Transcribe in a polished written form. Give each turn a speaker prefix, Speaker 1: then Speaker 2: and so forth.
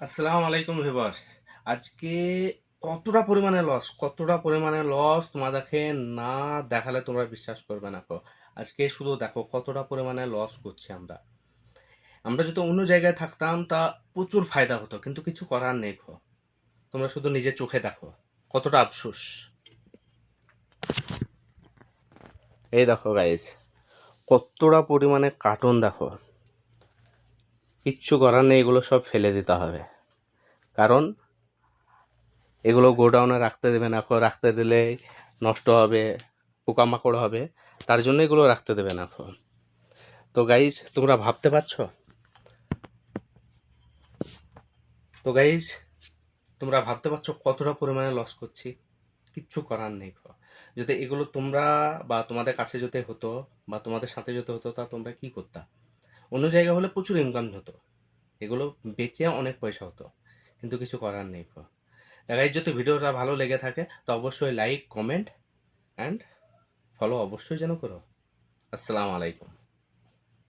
Speaker 1: আসসালামু আলাইকুম ভিউয়ার্স। আজকে কতটা পরিমাণে লস তোমাদেরকে না দেখালে তোমরা বিশ্বাস করবে না কো। আজকে শুধু দেখো কতটা পরিমাণে লস করছি আমরা। আমরা যদি অন্য জায়গায় থাকতাম তা প্রচুর ফায়দা হতো, কিন্তু কিছু করার নেই কো। তোমরা শুধু নিজের চোখে দেখো কতটা আফসোস। এই দেখো গাইস, কতটা পরিমাণে কার্টুন দেখো। কিচ্ছু করার নেই, এগুলো সব ফেলে দিতে হবে। কারণ এগুলো গোডাউনে রাখতে দেবে না, রাখতে দিলে নষ্ট হবে, পোকামাকড় হবে। তার জন্য এগুলো রাখতে দেবে না। তো গাইজ তোমরা ভাবতে পারছো, তো গাইজ তোমরা ভাবতে পারছো কতটা পরিমাণে লস করছি। কিচ্ছু করার নেই। যদি এগুলো তোমরা বা তোমাদের কাছে যেতে হতো বা তোমাদের সাথে যেতে হতো, তা তোমরা কি করতা? অন্য জায়গা হলে প্রচুর ইনকাম হতো, এগুলো বেচে অনেক পয়সা হতো, কিন্তু কিছু করার নেই। গাইজ যদি ভিডিওটা ভালো লেগে থাকে তো অবশ্যই লাইক, কমেন্ট অ্যান্ড ফলো অবশ্যই যেন করো। আসসালামু আলাইকুম।